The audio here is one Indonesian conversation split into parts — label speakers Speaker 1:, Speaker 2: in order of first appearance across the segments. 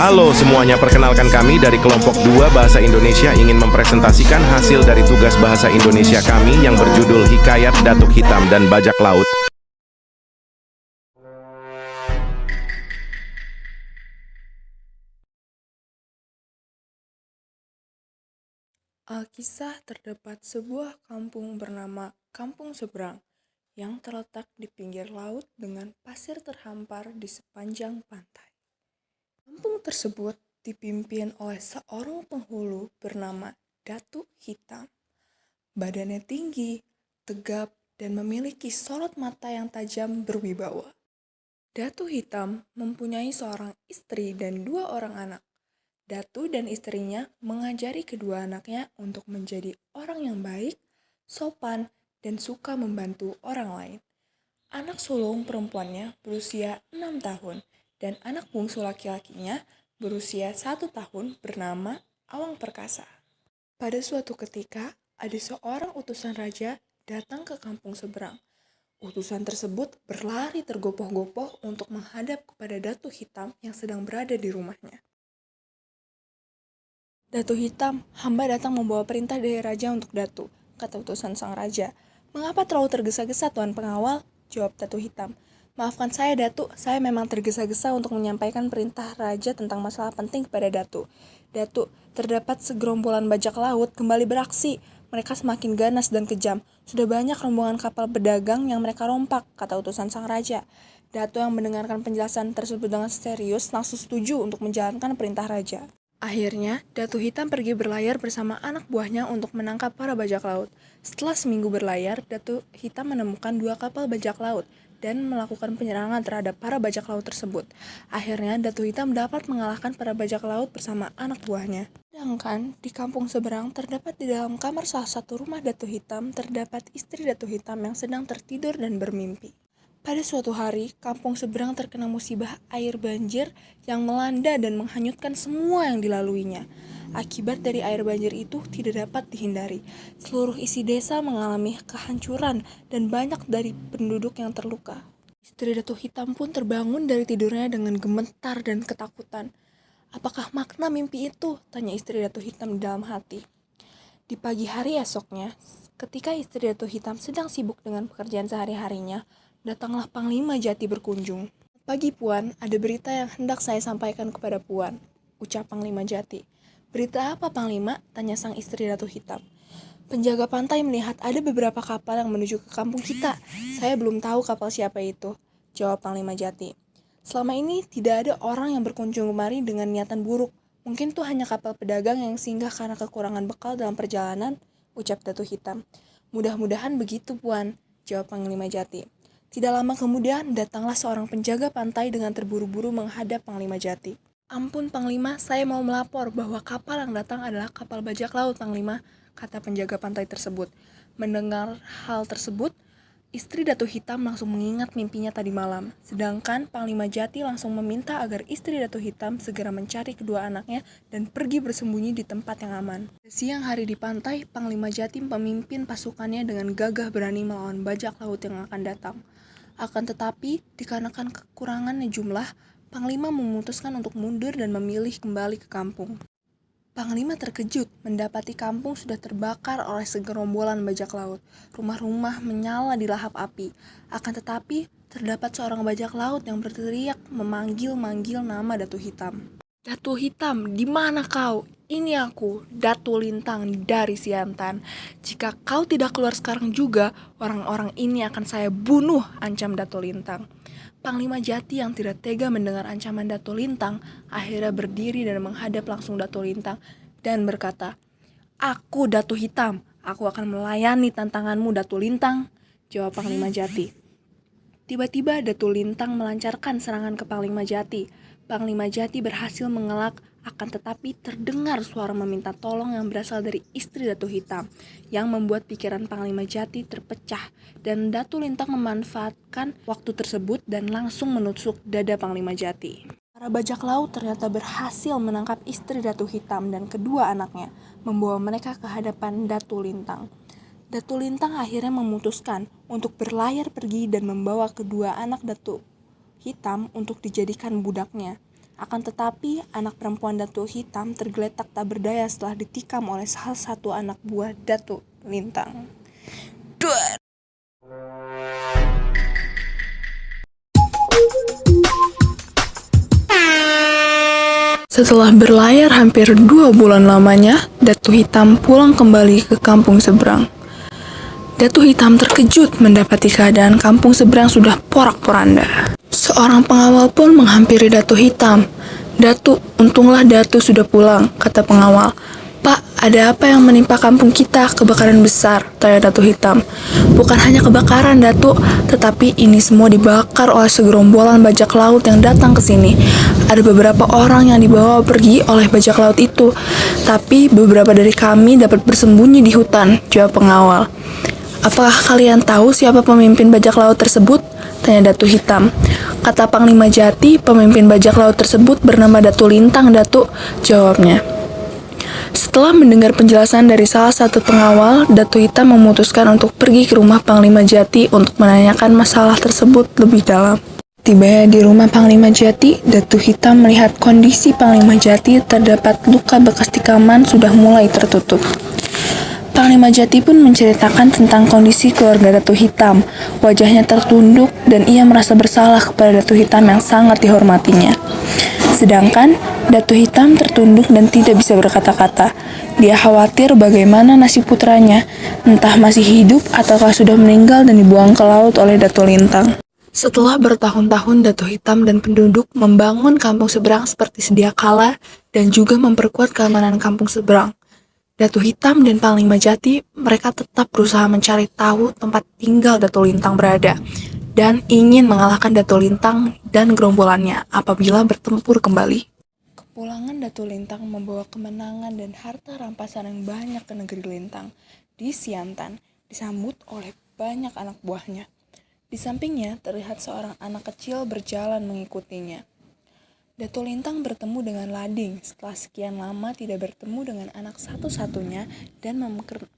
Speaker 1: Halo semuanya, perkenalkan kami dari kelompok 2 Bahasa Indonesia ingin mempresentasikan hasil dari tugas Bahasa Indonesia kami yang berjudul Hikayat Datuk Hitam dan Bajak Laut.
Speaker 2: Alkisah terdapat sebuah kampung bernama Kampung Seberang yang terletak di pinggir laut dengan pasir terhampar di sepanjang pantai. Kampung tersebut dipimpin oleh seorang penghulu bernama Datuk Hitam. Badannya tinggi, tegap, dan memiliki sorot mata yang tajam berwibawa. Datuk Hitam mempunyai seorang istri dan 2 orang anak. Datu dan istrinya mengajari kedua anaknya untuk menjadi orang yang baik, sopan, dan suka membantu orang lain. Anak sulung perempuannya berusia 6 tahun dan anak bungsu laki-lakinya berusia 1 tahun bernama Awang Perkasa. Pada suatu ketika, ada seorang utusan raja datang ke kampung seberang. Utusan tersebut berlari tergopoh-gopoh untuk menghadap kepada Datuk Hitam yang sedang berada di rumahnya. Datuk Hitam, hamba datang membawa perintah dari raja untuk Datu, kata utusan sang raja. Mengapa terlalu tergesa-gesa, Tuan Pengawal? Jawab Datuk Hitam. Maafkan saya, Datu, saya memang tergesa-gesa untuk menyampaikan perintah raja tentang masalah penting kepada Datu. Datu, terdapat segerombolan bajak laut kembali beraksi. Mereka semakin ganas dan kejam. Sudah banyak rombongan kapal pedagang yang mereka rompak, kata utusan sang raja. Datu yang mendengarkan penjelasan tersebut dengan serius langsung setuju untuk menjalankan perintah raja. Akhirnya, Datuk Hitam pergi berlayar bersama anak buahnya untuk menangkap para bajak laut. Setelah seminggu berlayar, Datuk Hitam menemukan 2 kapal bajak laut dan melakukan penyerangan terhadap para bajak laut tersebut. Akhirnya, Datuk Hitam dapat mengalahkan para bajak laut bersama anak buahnya. Sedangkan di kampung seberang terdapat di dalam kamar salah satu rumah Datuk Hitam terdapat istri Datuk Hitam yang sedang tertidur dan bermimpi. Pada suatu hari, kampung seberang terkena musibah air banjir yang melanda dan menghanyutkan semua yang dilaluinya. Akibat dari air banjir itu tidak dapat dihindari. Seluruh isi desa mengalami kehancuran dan banyak dari penduduk yang terluka. Istri Datuk Hitam pun terbangun dari tidurnya dengan gemetar dan ketakutan. Apakah makna mimpi itu? Tanya istri Datuk Hitam di dalam hati. Di pagi hari esoknya, ketika istri Datuk Hitam sedang sibuk dengan pekerjaan sehari-harinya, datanglah Panglima Jati berkunjung. Pagi Puan, ada berita yang hendak saya sampaikan kepada Puan, ucap Panglima Jati. Berita apa Panglima? Tanya sang istri Datuk Hitam. Penjaga pantai melihat ada beberapa kapal yang menuju ke kampung kita. Saya belum tahu kapal siapa itu, jawab Panglima Jati. Selama ini tidak ada orang yang berkunjung kemari dengan niatan buruk. Mungkin itu hanya kapal pedagang yang singgah karena kekurangan bekal dalam perjalanan, ucap Datuk Hitam. Mudah-mudahan begitu, Puan, jawab Panglima Jati. Tidak lama kemudian, datanglah seorang penjaga pantai dengan terburu-buru menghadap Panglima Jati. Ampun Panglima, saya mau melapor bahwa kapal yang datang adalah kapal bajak laut, Panglima, kata penjaga pantai tersebut. Mendengar hal tersebut, istri Datuk Hitam langsung mengingat mimpinya tadi malam. Sedangkan Panglima Jati langsung meminta agar istri Datuk Hitam segera mencari kedua anaknya dan pergi bersembunyi di tempat yang aman. Siang hari di pantai, Panglima Jati memimpin pasukannya dengan gagah berani melawan bajak laut yang akan datang. Akan tetapi, dikarenakan kekurangannya jumlah, Panglima memutuskan untuk mundur dan memilih kembali ke kampung. Panglima terkejut mendapati kampung sudah terbakar oleh segerombolan bajak laut. Rumah-rumah menyala di lahap api. Akan tetapi, terdapat seorang bajak laut yang berteriak memanggil-manggil nama Datuk Hitam. Datuk Hitam, di mana kau? Ini aku, Datuk Lintang dari Siantan. Jika kau tidak keluar sekarang juga, orang-orang ini akan saya bunuh, ancam Datuk Lintang. Panglima Jati yang tidak tega mendengar ancaman Datuk Lintang, akhirnya berdiri dan menghadap langsung Datuk Lintang dan berkata, "Aku Datuk Hitam, aku akan melayani tantanganmu Datuk Lintang," jawab Panglima Jati. Tiba-tiba Datuk Lintang melancarkan serangan ke Panglima Jati. Panglima Jati berhasil mengelak, akan tetapi terdengar suara meminta tolong yang berasal dari istri Datuk Hitam, yang membuat pikiran Panglima Jati terpecah, dan Datuk Lintang memanfaatkan waktu tersebut dan langsung menusuk dada Panglima Jati. Para bajak laut ternyata berhasil menangkap istri Datuk Hitam dan kedua anaknya, membawa mereka ke hadapan Datuk Lintang. Datuk Lintang akhirnya memutuskan untuk berlayar pergi dan membawa kedua anak Datuk Hitam untuk dijadikan budaknya. Akan tetapi, anak perempuan Datuk Hitam tergeletak tak berdaya setelah ditikam oleh salah satu anak buah Datuk Lintang. Duar! Setelah berlayar hampir 2 bulan lamanya, Datuk Hitam pulang kembali ke kampung seberang. Datuk Hitam terkejut mendapati keadaan kampung seberang sudah porak-poranda. Seorang pengawal pun menghampiri Datuk Hitam. "Datuk, untunglah Datuk sudah pulang," kata pengawal. "Pak, ada apa yang menimpa kampung kita? Kebakaran besar," tanya Datuk Hitam. "Bukan hanya kebakaran, Datuk, tetapi ini semua dibakar oleh segerombolan bajak laut yang datang ke sini. Ada beberapa orang yang dibawa pergi oleh bajak laut itu, tapi beberapa dari kami dapat bersembunyi di hutan," jawab pengawal. "Apakah kalian tahu siapa pemimpin bajak laut tersebut?" tanya Datuk Hitam. "Kata Panglima Jati, pemimpin bajak laut tersebut bernama Datuk Lintang, Datuk," jawabnya. Setelah mendengar penjelasan dari salah satu pengawal, Datuk Hitam memutuskan untuk pergi ke rumah Panglima Jati untuk menanyakan masalah tersebut lebih dalam. Tiba di rumah Panglima Jati, Datuk Hitam melihat kondisi Panglima Jati terdapat luka bekas tikaman sudah mulai tertutup. Panglima Jati pun menceritakan tentang kondisi keluarga Datuk Hitam. Wajahnya tertunduk dan ia merasa bersalah kepada Datuk Hitam yang sangat dihormatinya. Sedangkan Datuk Hitam tertunduk dan tidak bisa berkata-kata. Dia khawatir bagaimana nasib putranya, entah masih hidup ataukah sudah meninggal dan dibuang ke laut oleh Datuk Lintang. Setelah bertahun-tahun Datuk Hitam dan penduduk membangun kampung seberang seperti sedia kala dan juga memperkuat keamanan kampung seberang, Datuk Hitam dan Panglima Jati, mereka tetap berusaha mencari tahu tempat tinggal Datuk Lintang berada dan ingin mengalahkan Datuk Lintang dan gerombolannya apabila bertempur kembali. Kepulangan Datuk Lintang membawa kemenangan dan harta rampasan yang banyak ke negeri Lintang. Di Siantan, disambut oleh banyak anak buahnya. Di sampingnya terlihat seorang anak kecil berjalan mengikutinya. Datuk Lintang bertemu dengan Lading setelah sekian lama tidak bertemu dengan anak satu-satunya dan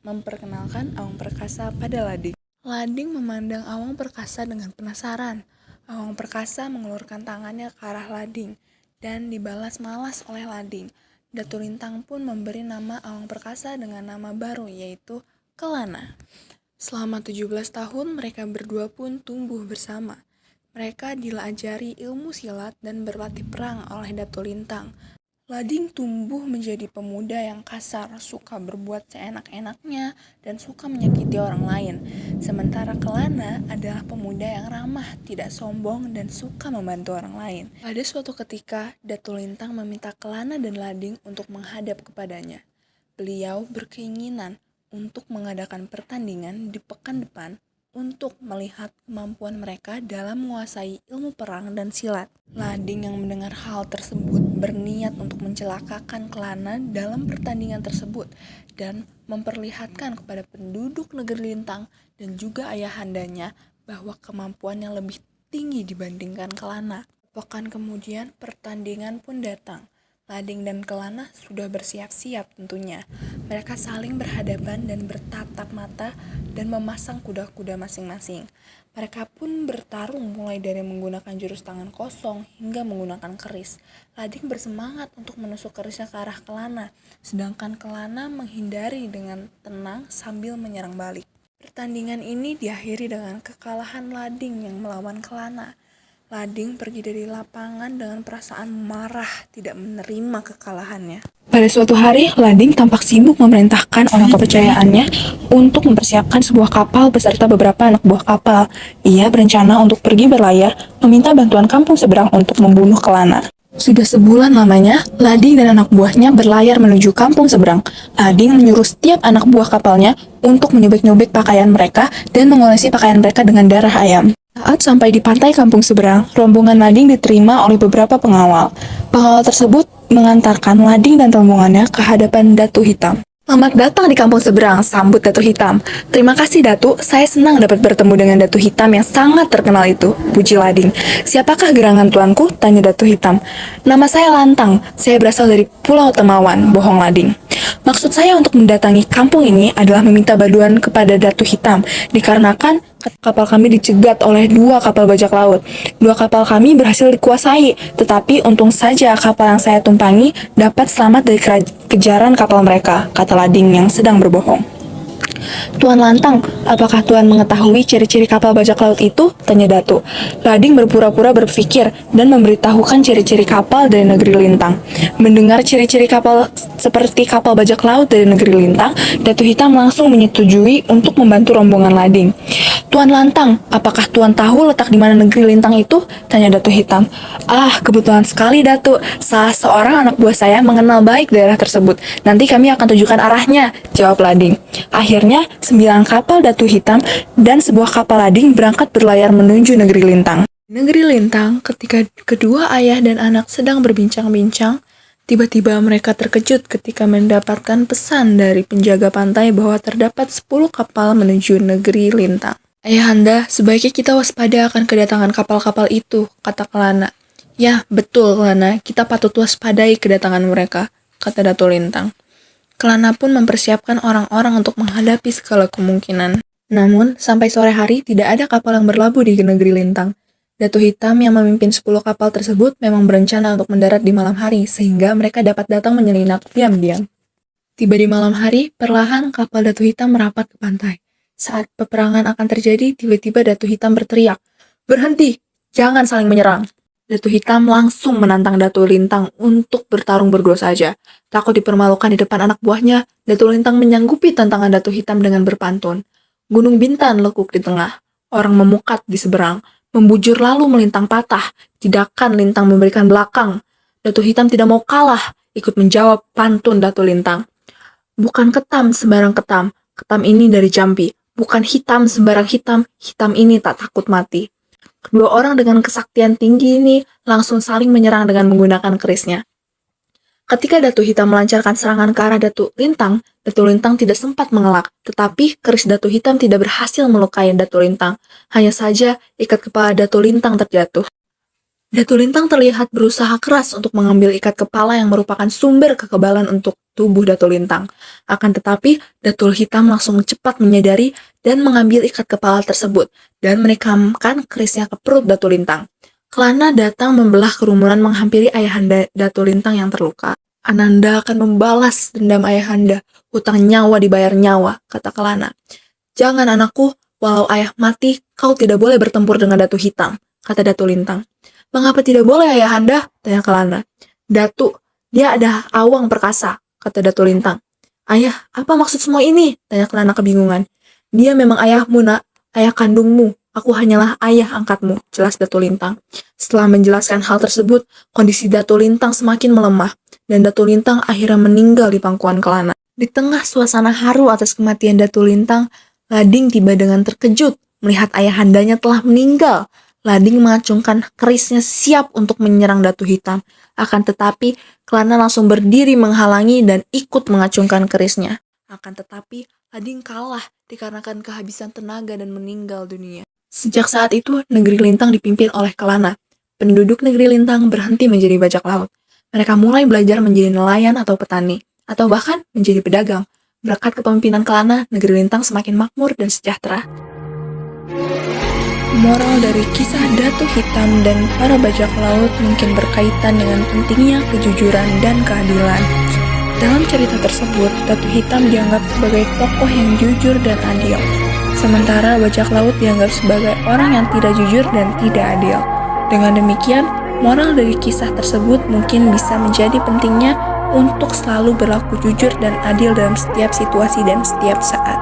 Speaker 2: memperkenalkan Awang Perkasa pada Lading. Lading memandang Awang Perkasa dengan penasaran. Awang Perkasa mengulurkan tangannya ke arah Lading dan dibalas malas oleh Lading. Datuk Lintang pun memberi nama Awang Perkasa dengan nama baru yaitu Kelana. Selama 17 tahun mereka berdua pun tumbuh bersama. Mereka diajari ilmu silat dan berlatih perang oleh Datuk Lintang. Lading tumbuh menjadi pemuda yang kasar, suka berbuat seenak-enaknya, dan suka menyakiti orang lain. Sementara Kelana adalah pemuda yang ramah, tidak sombong, dan suka membantu orang lain. Pada suatu ketika, Datuk Lintang meminta Kelana dan Lading untuk menghadap kepadanya. Beliau berkeinginan untuk mengadakan pertandingan di pekan depan untuk melihat kemampuan mereka dalam menguasai ilmu perang dan silat. Lading yang mendengar hal tersebut berniat untuk mencelakakan Kelana dalam pertandingan tersebut dan memperlihatkan kepada penduduk negeri Lintang dan juga ayahandanya bahwa kemampuannya lebih tinggi dibandingkan Kelana. Pekan kemudian pertandingan pun datang. Lading dan Kelana sudah bersiap-siap tentunya. Mereka saling berhadapan dan bertatap mata dan memasang kuda-kuda masing-masing. Mereka pun bertarung mulai dari menggunakan jurus tangan kosong hingga menggunakan keris. Lading bersemangat untuk menusuk kerisnya ke arah Kelana, sedangkan Kelana menghindari dengan tenang sambil menyerang balik. Pertandingan ini diakhiri dengan kekalahan Lading yang melawan Kelana. Lading pergi dari lapangan dengan perasaan marah tidak menerima kekalahannya. Pada suatu hari, Lading tampak sibuk memerintahkan orang kepercayaannya untuk mempersiapkan sebuah kapal beserta beberapa anak buah kapal. Ia berencana untuk pergi berlayar, meminta bantuan kampung seberang untuk membunuh Kelana. Sudah sebulan lamanya, Lading dan anak buahnya berlayar menuju kampung seberang. Lading menyuruh setiap anak buah kapalnya untuk menyobek-nyobek pakaian mereka dan mengolesi pakaian mereka dengan darah ayam. Saat sampai di pantai kampung seberang, rombongan Lading diterima oleh beberapa pengawal. Pengawal tersebut mengantarkan Lading dan rombongannya ke hadapan Datuk Hitam. "Selamat datang di kampung seberang," sambut Datuk Hitam. "Terima kasih, Datuk. Saya senang dapat bertemu dengan Datuk Hitam yang sangat terkenal itu," puji Lading. "Siapakah gerangan tuanku?" tanya Datuk Hitam. "Nama saya Lantang. Saya berasal dari Pulau Temawan," bohong Lading. Maksud saya untuk mendatangi kampung ini adalah meminta bantuan kepada Datu Hitam, dikarenakan kapal kami dicegat oleh 2 kapal bajak laut. 2 kapal kami berhasil dikuasai, tetapi untung saja kapal yang saya tumpangi dapat selamat dari kejaran kapal mereka, kata Lading yang sedang berbohong. Tuan Lantang, apakah Tuan mengetahui ciri-ciri kapal bajak laut itu? Tanya Datu. Lading berpura-pura berpikir dan memberitahukan ciri-ciri kapal dari negeri Lintang. Mendengar ciri-ciri kapal seperti kapal bajak laut dari negeri Lintang, Datu Hitam langsung menyetujui untuk membantu rombongan Lading. Tuan Lantang, apakah Tuan tahu letak di mana negeri Lintang itu? Tanya Datu Hitam. Ah, kebetulan sekali Datu. Salah seorang anak buah saya mengenal baik daerah tersebut. Nanti kami akan tunjukkan arahnya, jawab Lading. Akhirnya, 9 kapal Datu Hitam dan sebuah kapal Lading berangkat berlayar menuju negeri Lintang. Negeri Lintang, ketika kedua ayah dan anak sedang berbincang-bincang, tiba-tiba mereka terkejut ketika mendapatkan pesan dari penjaga pantai bahwa terdapat 10 kapal menuju negeri Lintang. Ayahanda, sebaiknya kita waspada akan kedatangan kapal-kapal itu, kata Kelana. Ya, betul Kelana, kita patut waspadai kedatangan mereka, kata Datu Lintang. Kelana pun mempersiapkan orang-orang untuk menghadapi segala kemungkinan. Namun, sampai sore hari tidak ada kapal yang berlabuh di negeri Lintang. Datu Hitam yang memimpin 10 kapal tersebut memang berencana untuk mendarat di malam hari, sehingga mereka dapat datang menyelinap diam-diam. Tiba di malam hari, perlahan kapal Datu Hitam merapat ke pantai. Saat peperangan akan terjadi, tiba-tiba Datu Hitam berteriak, "Berhenti! Jangan saling menyerang!" Datu Hitam langsung menantang Datu Lintang untuk bertarung berdua saja. Takut dipermalukan di depan anak buahnya, Datu Lintang menyanggupi tantangan Datu Hitam dengan berpantun. Gunung Bintan lekuk di tengah, orang memukat di seberang, membujur lalu melintang patah, tidakkan Lintang memberikan belakang. Datu Hitam tidak mau kalah, ikut menjawab pantun Datu Lintang. Bukan ketam sembarang ketam, ketam ini dari Jambi. Bukan hitam sembarang hitam, hitam ini tak takut mati. Kedua orang dengan kesaktian tinggi ini langsung saling menyerang dengan menggunakan kerisnya. Ketika Datu Hitam melancarkan serangan ke arah Datu Lintang tidak sempat mengelak, tetapi keris Datu Hitam tidak berhasil melukai Datu Lintang. Hanya saja ikat kepala Datu Lintang terjatuh. Datu Lintang terlihat berusaha keras untuk mengambil ikat kepala yang merupakan sumber kekebalan untuk tubuh Datu Lintang. Akan tetapi, Datu Hitam langsung cepat menyadari dan mengambil ikat kepala tersebut dan menikamkan kerisnya ke perut Datu Lintang. Kelana datang membelah kerumunan menghampiri ayahanda Datu Lintang yang terluka. Ananda akan membalas dendam ayahanda, hutang nyawa dibayar nyawa, kata Kelana. Jangan anakku, walau ayah mati, kau tidak boleh bertempur dengan Datu Hitam, kata Datu Lintang. Mengapa tidak boleh ayahanda? Tanya Kelana. Datu, dia ada awang perkasa, kata Datu Lintang. Ayah, apa maksud semua ini? Tanya Kelana kebingungan. Dia memang ayahmu, nak, ayah kandungmu. Aku hanyalah ayah angkatmu, jelas Datu Lintang. Setelah menjelaskan hal tersebut, kondisi Datu Lintang semakin melemah, dan Datu Lintang akhirnya meninggal di pangkuan Kelana. Di tengah suasana haru atas kematian Datu Lintang, Lading tiba dengan terkejut melihat ayahandanya telah meninggal. Lading mengacungkan kerisnya siap untuk menyerang Datu Hitam. Akan tetapi, Kelana langsung berdiri menghalangi dan ikut mengacungkan kerisnya. Akan tetapi, Lading kalah dikarenakan kehabisan tenaga dan meninggal dunia. Sejak saat itu, negeri Lintang dipimpin oleh Kelana. Penduduk negeri Lintang berhenti menjadi bajak laut. Mereka mulai belajar menjadi nelayan atau petani, atau bahkan menjadi pedagang. Berkat kepemimpinan Kelana, negeri Lintang semakin makmur dan sejahtera. Moral dari kisah Datu Hitam dan para bajak laut mungkin berkaitan dengan pentingnya kejujuran dan keadilan. Dalam cerita tersebut, Datu Hitam dianggap sebagai tokoh yang jujur dan adil, sementara bajak laut dianggap sebagai orang yang tidak jujur dan tidak adil. Dengan demikian, moral dari kisah tersebut mungkin bisa menjadi pentingnya untuk selalu berlaku jujur dan adil dalam setiap situasi dan setiap saat.